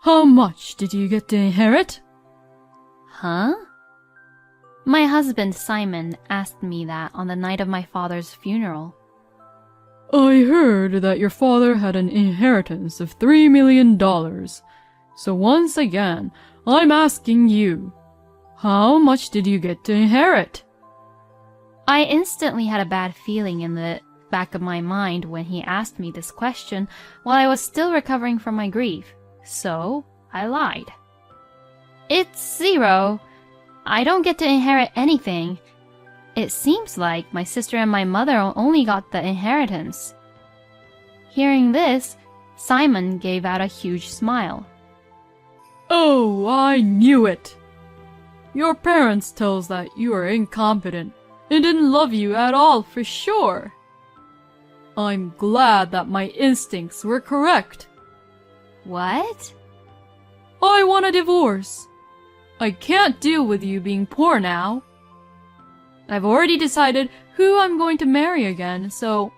How much did you get to inherit? Huh? My husband Simon asked me that on the night of my father's funeral. I heard that your father had an inheritance of $3 million. So once again, I'm asking you, how much did you get to inherit? I instantly had a bad feeling in the back of my mind when he asked me this question while I was still recovering from my grief, so I lied. It's 0. I don't get to inherit anything. It seems like my sister and my mother only got the inheritance. Hearing this, Simon gave out a huge smile. Oh, I knew it! Your parents tell us that you are incompetent and didn't love you at all for sure. I'm glad that my instincts were correct. What? I want a divorce. I can't deal with you being poor now. I've already decided who I'm going to marry again, so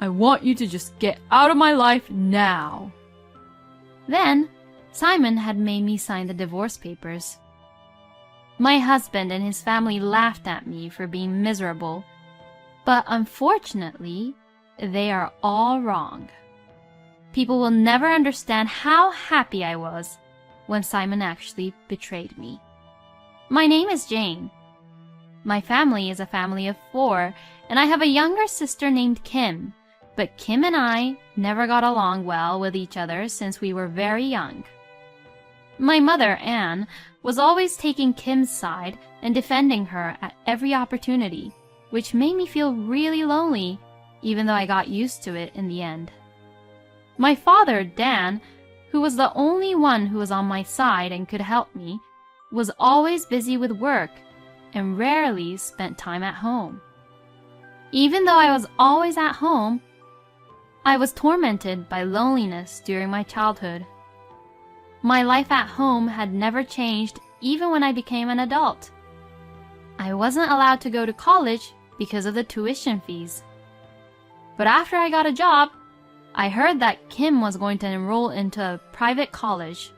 I want you to just get out of my life now. Then, Simon had made me sign the divorce papers. My husband and his family laughed at me for being miserable, but unfortunately, they are all wrong. People will never understand how happy I was when Simon actually betrayed me. My name is Jane. My family is a family of 4, and I have a younger sister named Kim, but Kim and I never got along well with each other since we were very young. My mother, Anne, was always taking Kim's side and defending her at every opportunity, which made me feel really lonely, even though I got used to it in the end. My father, Dan, who was the only one who was on my side and could help me, was always busy with work and rarely spent time at home. Even though I was always at home, I was tormented by loneliness during my childhood. My life at home had never changed even when I became an adult. I wasn't allowed to go to college because of the tuition fees. But after I got a job, I heard that Kim was going to enroll into a private college.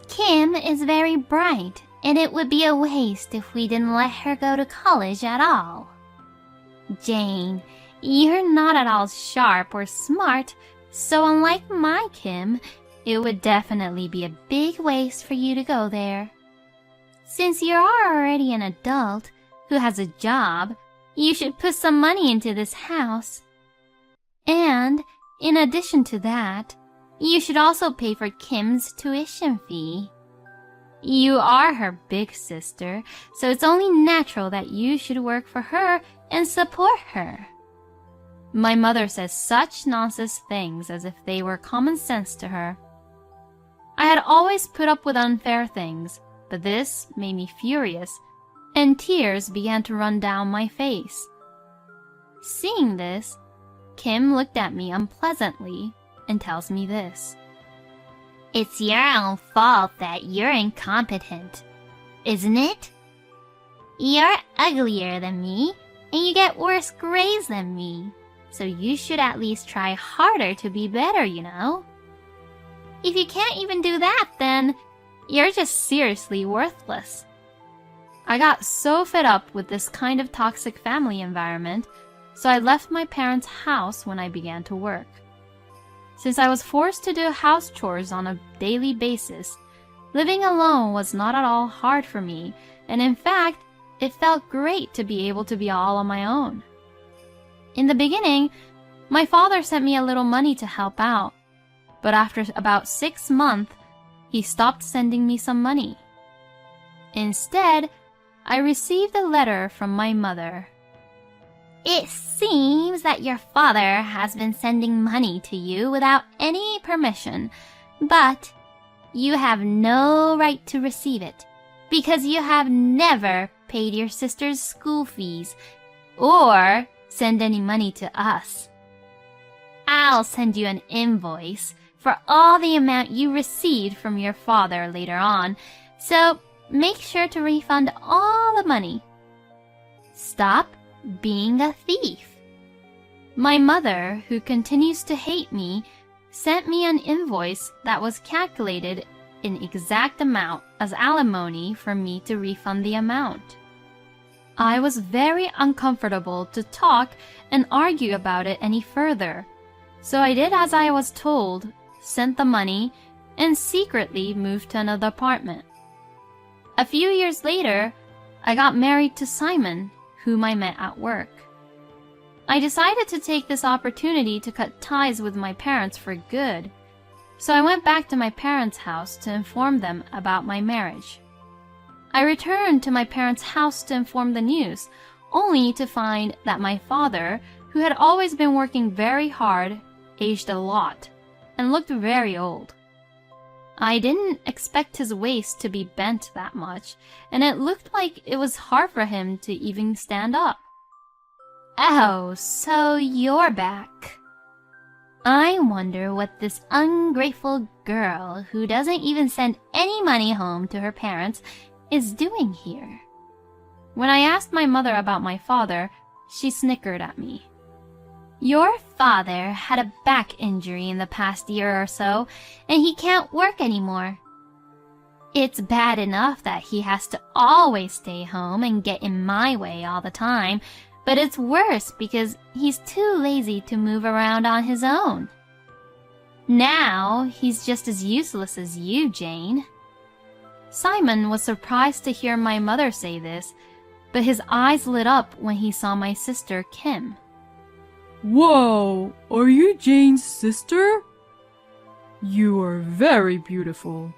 Kim is very bright, and it would be a waste if we didn't let her go to college at all. Jane, you're not at all sharp or smart, so unlike my Kim, it would definitely be a big waste for you to go there. Since you are already an adult who has a job, you should put some money into this house. And, in addition to that, you should also pay for Kim's tuition fee. You are her big sister, so it's only natural that you should work for her and support her. My mother says such nonsense things as if they were common sense to her. I had always put up with unfair things, but this made me furious, and tears began to run down my face. Seeing this, Kim looked at me unpleasantly and tells me this. It's your own fault that you're incompetent, isn't it? You're uglier than me, and you get worse grades than me, so you should at least try harder to be better, you know? If you can't even do that, then you're just seriously worthless. I got so fed up with this kind of toxic family environment, so I left my parents' house when I began to work. Since I was forced to do house chores on a daily basis, living alone was not at all hard for me, and in fact, it felt great to be able to be all on my own. In the beginning, my father sent me a little money to help out, but after about 6 months, he stopped sending me some money. Instead, I received a letter from my mother. It seems that your father has been sending money to you without any permission, but you have no right to receive it because you have never paid your sister's school fees or send any money to us. I'll send you an invoice for all the amount you received from your father later on, so make sure to refund all the money. Stop being a thief. My mother, who continues to hate me, sent me an invoice that was calculated in exact amount as alimony for me to refund the amount. I was very uncomfortable to talk and argue about it any further, so I did as I was told, sent the money, and secretly moved to another apartment. A few years later, I got married to Simon, whom I met at work. I decided to take this opportunity to cut ties with my parents for good, so I went back to my parents' house to inform them about my marriage. I returned to my parents' house to inform the news, only to find that my father, who had always been working very hard, aged a lot and looked very old. I didn't expect his waist to be bent that much, and it looked like it was hard for him to even stand up. Oh, so you're back. I wonder what this ungrateful girl who doesn't even send any money home to her parents is doing here. When I asked my mother about my father, she snickered at me. Your father had a back injury in the past year or so, and he can't work anymore. It's bad enough that he has to always stay home and get in my way all the time, but it's worse because he's too lazy to move around on his own. Now, he's just as useless as you, Jane. Simon was surprised to hear my mother say this, but his eyes lit up when he saw my sister, Kim. Whoa, are you Jane's sister? You are very beautiful.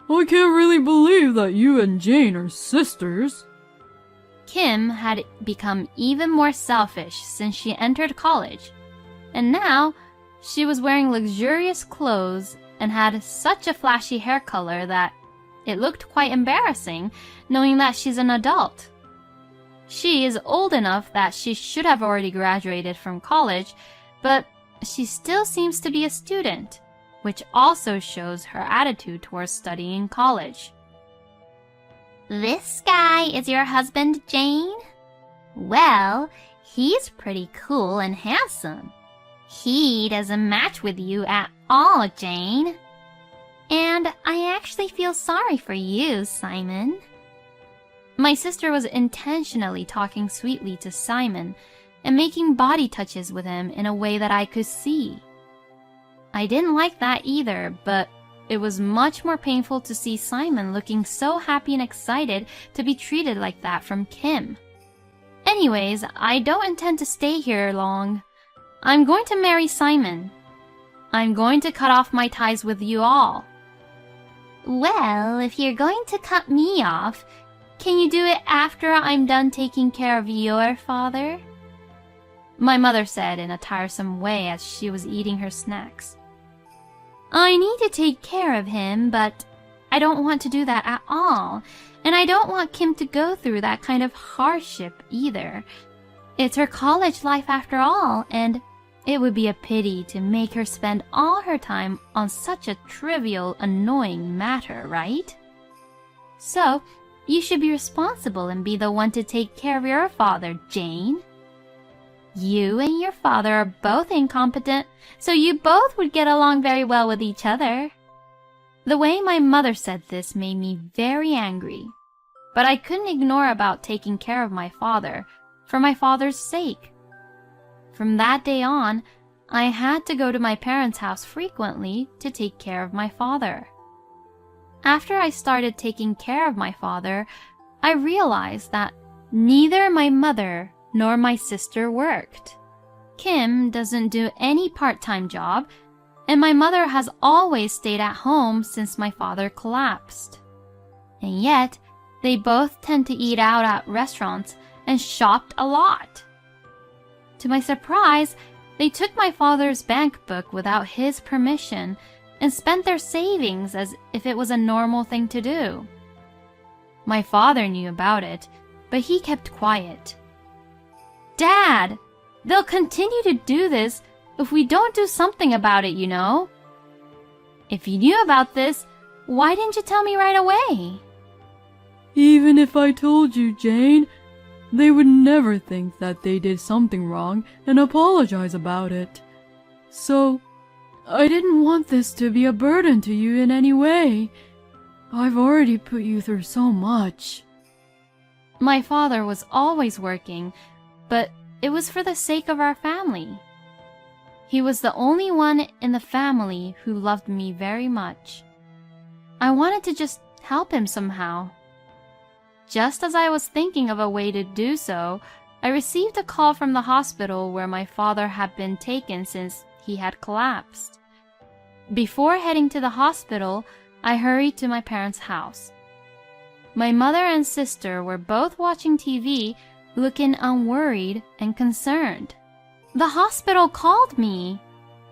I can't really believe that you and Jane are sisters. Kim had become even more selfish since she entered college, and now she was wearing luxurious clothes and had such a flashy hair color that it looked quite embarrassing knowing that she's an adult. She is old enough that she should have already graduated from college, but she still seems to be a student, which also shows her attitude towards studying college. This guy is your husband, Jane? Well, he's pretty cool and handsome. He doesn't match with you at all, Jane. And I actually feel sorry for you, Simon. My sister was intentionally talking sweetly to Simon and making body touches with him in a way that I could see. I didn't like that either, but it was much more painful to see Simon looking so happy and excited to be treated like that from Kim. Anyways, I don't intend to stay here long. I'm going to marry Simon. I'm going to cut off my ties with you all. Well, if you're going to cut me off, can you do it after I'm done taking care of your father? My mother said in a tiresome way as she was eating her snacks. I need to take care of him, but I don't want to do that at all, and I don't want Kim to go through that kind of hardship either. It's her college life after all, and it would be a pity to make her spend all her time on such a trivial, annoying matter, right? So, you should be responsible and be the one to take care of your father, Jane. You and your father are both incompetent, so you both would get along very well with each other. The way my mother said this made me very angry, but I couldn't ignore about taking care of my father, for my father's sake. From that day on, I had to go to my parents' house frequently to take care of my father. After I started taking care of my father, I realized that neither my mother nor my sister worked. Kim doesn't do any part-time job, and my mother has always stayed at home since my father collapsed. And yet, they both tend to eat out at restaurants and shopped a lot. To my surprise, they took my father's bank book without his permission and spent their savings as if it was a normal thing to do. My father knew about it, but he kept quiet. Dad, they'll continue to do this if we don't do something about it, you know. If you knew about this, why didn't you tell me right away? Even if I told you, Jane, they would never think that they did something wrong and apologize about it. So, I didn't want this to be a burden to you in any way. I've already put you through so much. My father was always working, but it was for the sake of our family. He was the only one in the family who loved me very much. I wanted to just help him somehow. Just as I was thinking of a way to do so, I received a call from the hospital where my father had been taken since he had collapsed. Before heading to the hospital, I hurried to my parents' house. My mother and sister were both watching TV, looking unworried and concerned. The hospital called me.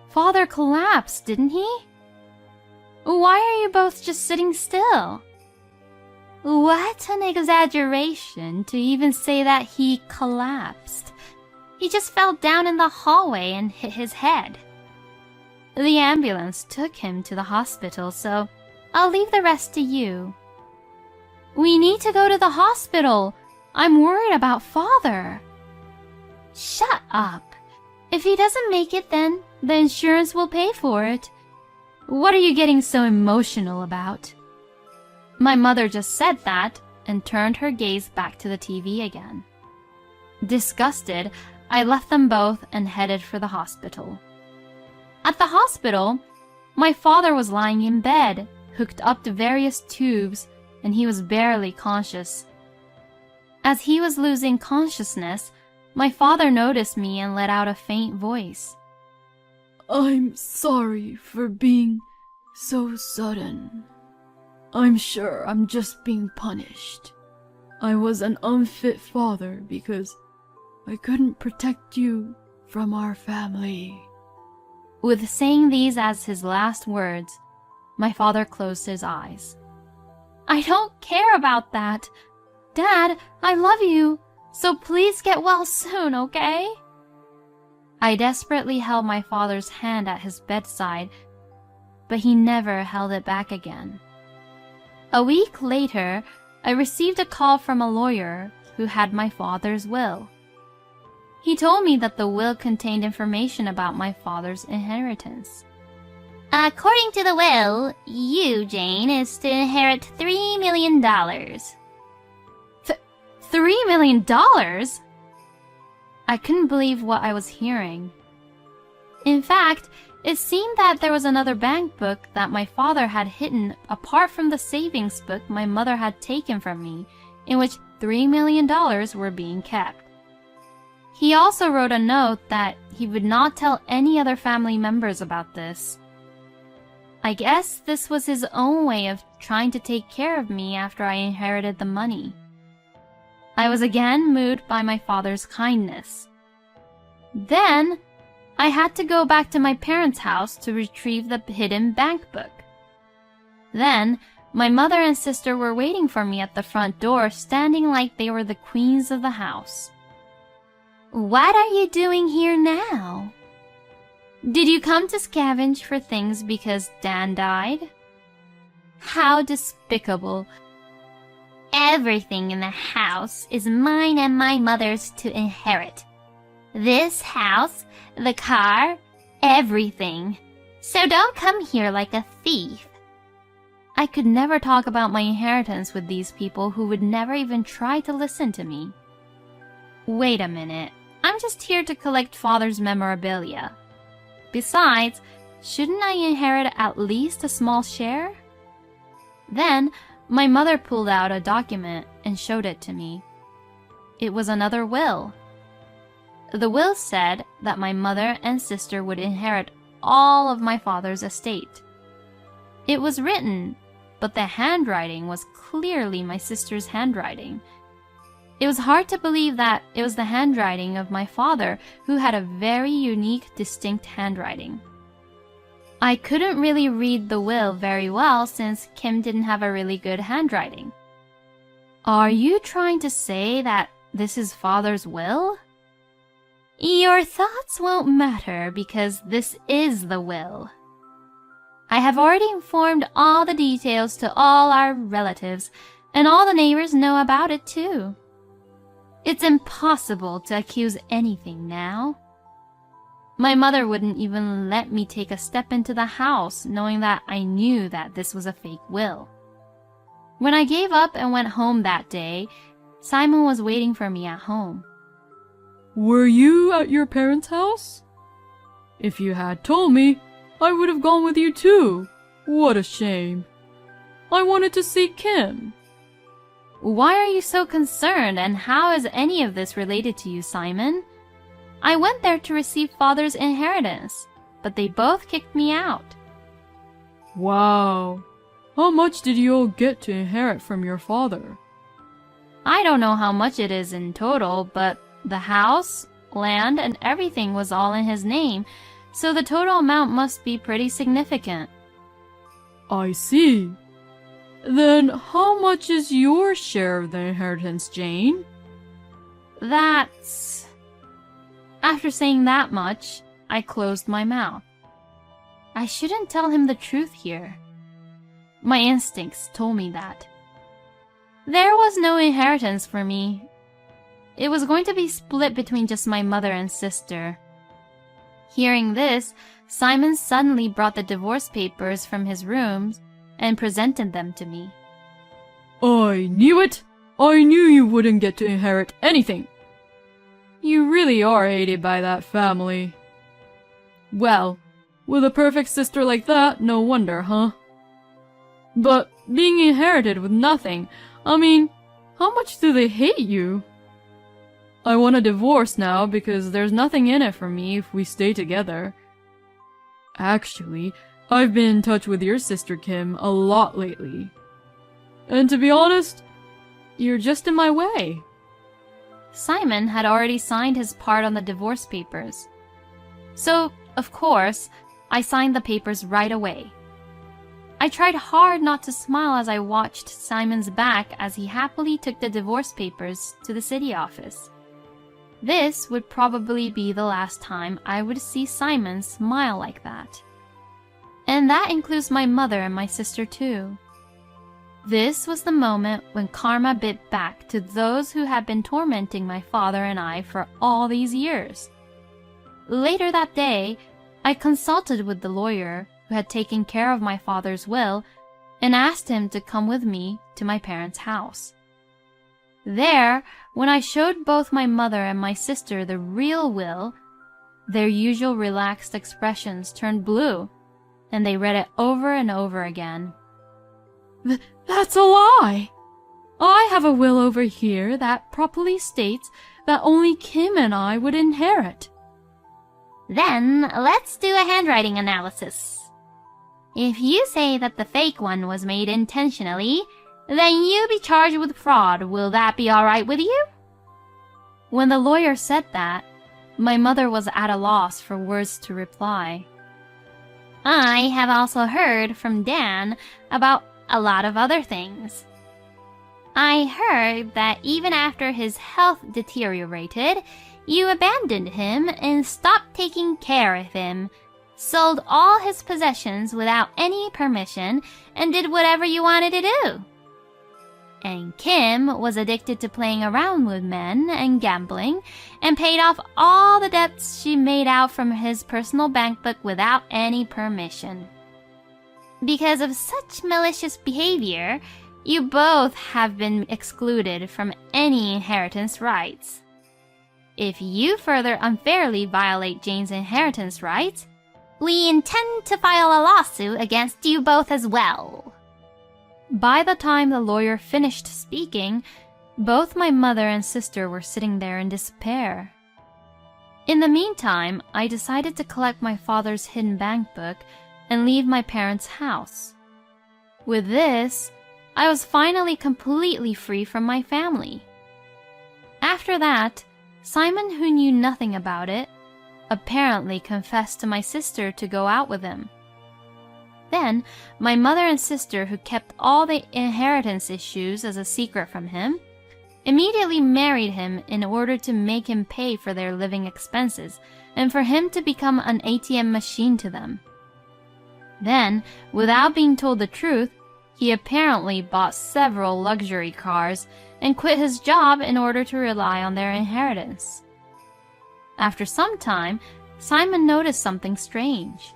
Father collapsed, didn't he? Why are you both just sitting still? What an exaggeration to even say that he collapsed. He just fell down in the hallway and hit his head. The ambulance took him to the hospital, so I'll leave the rest to you. We need to go to the hospital. I'm worried about Father. Shut up. If he doesn't make it, then the insurance will pay for it. What are you getting so emotional about? My mother just said that and turned her gaze back to the TV again. Disgusted, I left them both and headed for the hospital. At the hospital, my father was lying in bed, hooked up to various tubes, and he was barely conscious. As he was losing consciousness, my father noticed me and let out a faint voice. I'm sorry for being so sudden. I'm sure I'm just being punished. I was an unfit father because I couldn't protect you from our family. With saying these as his last words, my father closed his eyes. I don't care about that. Dad, I love you, so please get well soon, okay? I desperately held my father's hand at his bedside, but he never held it back again. A week later, I received a call from a lawyer who had my father's will. He told me that the will contained information about my father's inheritance. According to the will, you, Jane, is to inherit $3 million. $3 million? I couldn't believe what I was hearing. In fact, it seemed that there was another bank book that my father had hidden apart from the savings book my mother had taken from me, in which $3 million were being kept. He also wrote a note that he would not tell any other family members about this. I guess this was his own way of trying to take care of me after I inherited the money. I was again moved by my father's kindness. Then, I had to go back to my parents' house to retrieve the hidden bank book. Then, my mother and sister were waiting for me at the front door, standing like they were the queens of the house. What are you doing here now? Did you come to scavenge for things because Dan died? How despicable. Everything in the house is mine and my mother's to inherit. This house, the car, everything. So don't come here like a thief. I could never talk about my inheritance with these people who would never even try to listen to me. Wait a minute. I'm just here to collect Father's memorabilia. Besides, shouldn't I inherit at least a small share? Then, my mother pulled out a document and showed it to me. It was another will. The will said that my mother and sister would inherit all of my father's estate. It was written, but the handwriting was clearly my sister's handwriting. It was hard to believe that it was the handwriting of my father, who had a very unique, distinct handwriting. I couldn't really read the will very well since Kim didn't have a really good handwriting. Are you trying to say that this is Father's will? Your thoughts won't matter because this is the will. I have already informed all the details to all our relatives, and all the neighbors know about it too. It's impossible to accuse anything now. My mother wouldn't even let me take a step into the house, knowing that I knew that this was a fake will. When I gave up and went home that day, Simon was waiting for me at home. Were you at your parents' house? If you had told me, I would have gone with you too. What a shame. I wanted to see Kim. Why are you so concerned, and how is any of this related to you, Simon? I went there to receive father's inheritance, but they both kicked me out. Wow. How much did you all get to inherit from your father? I don't know how much it is in total, but the house, land, and everything was all in his name, so the total amount must be pretty significant. I see. Then how much is your share of the inheritance, Jane? That's... After saying that much, I closed my mouth. I shouldn't tell him the truth here. My instincts told me that. There was no inheritance for me. It was going to be split between just my mother and sister. Hearing this, Simon suddenly brought the divorce papers from his rooms and presented them to me. I knew it! I knew you wouldn't get to inherit anything! You really are hated by that family. Well, with a perfect sister like that, no wonder, huh? But being inherited with nothing, I mean, how much do they hate you? I want a divorce now because there's nothing in it for me if we stay together. Actually, I've been in touch with your sister Kim a lot lately. And to be honest, you're just in my way. Simon had already signed his part on the divorce papers. So, of course, I signed the papers right away. I tried hard not to smile as I watched Simon's back as he happily took the divorce papers to the city office. This would probably be the last time I would see Simon smile like that. And that includes my mother and my sister too. This was the moment when karma bit back to those who had been tormenting my father and I for all these years. Later that day, I consulted with the lawyer who had taken care of my father's will and asked him to come with me to my parents' house. There, when I showed both my mother and my sister the real will, their usual relaxed expressions turned blue, and they read it over and over again. That's a lie! I have a will over here that properly states that only Kim and I would inherit. Then let's do a handwriting analysis. If you say that the fake one was made intentionally, then you'll be charged with fraud. Will that be all right with you? When the lawyer said that, my mother was at a loss for words to reply. I have also heard from Dan about a lot of other things. I heard that even after his health deteriorated, you abandoned him and stopped taking care of him, sold all his possessions without any permission, and did whatever you wanted to do. And Kim was addicted to playing around with men and gambling, and paid off all the debts she made out from his personal bank book without any permission. Because of such malicious behavior, you both have been excluded from any inheritance rights. If you further unfairly violate Jane's inheritance rights, we intend to file a lawsuit against you both as well. By the time the lawyer finished speaking, both my mother and sister were sitting there in despair. In the meantime, I decided to collect my father's hidden bank book and leave my parents' house. With this, I was finally completely free from my family. After that, Simon, who knew nothing about it, apparently confessed to my sister to go out with him. Then, my mother and sister, who kept all the inheritance issues as a secret from him, immediately married him in order to make him pay for their living expenses and for him to become an ATM machine to them. Then, without being told the truth, he apparently bought several luxury cars and quit his job in order to rely on their inheritance. After some time, Simon noticed something strange.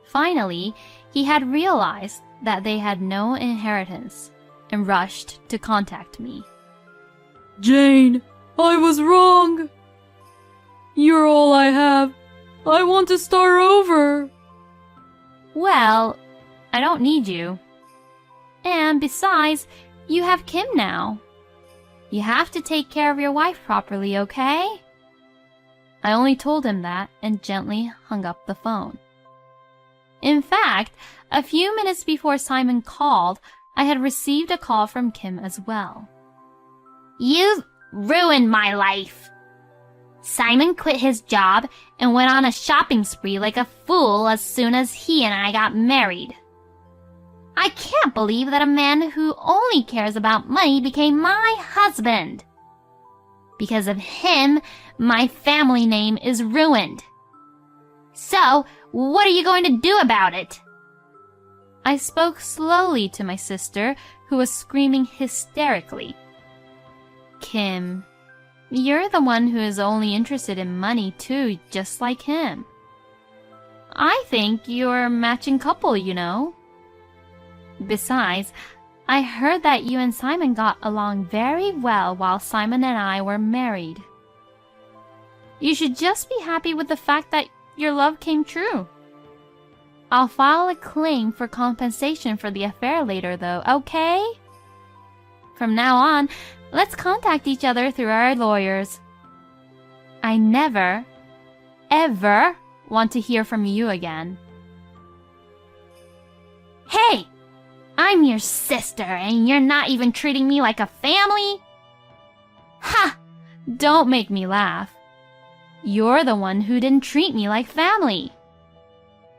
Finally, he had realized that they had no inheritance and rushed to contact me. Jane, I was wrong. You're all I have. I want to start over. Well, I don't need you. And besides, you have Kim now. You have to take care of your wife properly, okay? I only told him that and gently hung up the phone. In fact, a few minutes before Simon called, I had received a call from Kim as well. You've ruined my life. Simon quit his job and went on a shopping spree like a fool as soon as he and I got married. I can't believe that a man who only cares about money became my husband. Because of him, my family name is ruined. So, what are you going to do about it? I spoke slowly to my sister, who was screaming hysterically. Kim, you're the one who is only interested in money too, just like him. I think you're a matching couple, you know. Besides, I heard that you and Simon got along very well while Simon and I were married. You should just be happy with the fact that your love came true. I'll file a claim for compensation for the affair later, though, okay? From now on, let's contact each other through our lawyers. I never, ever want to hear from you again. Hey! I'm your sister, and you're not even treating me like a family? Ha! Don't make me laugh. You're the one who didn't treat me like family.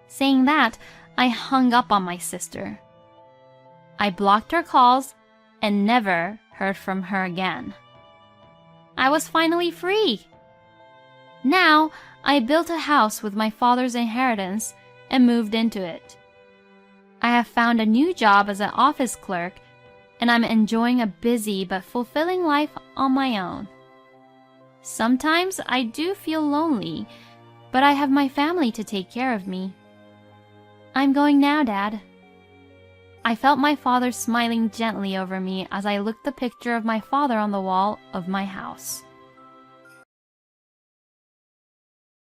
Saying that, I hung up on my sister. I blocked her calls and never heard from her again. I was finally free. Now, I built a house with my father's inheritance and moved into it. I have found a new job as an office clerk, and I'm enjoying a busy but fulfilling life on my own. Sometimes I do feel lonely, but I have my family to take care of me. I'm going now, Dad. I felt my father smiling gently over me as I looked the picture of my father on the wall of my house.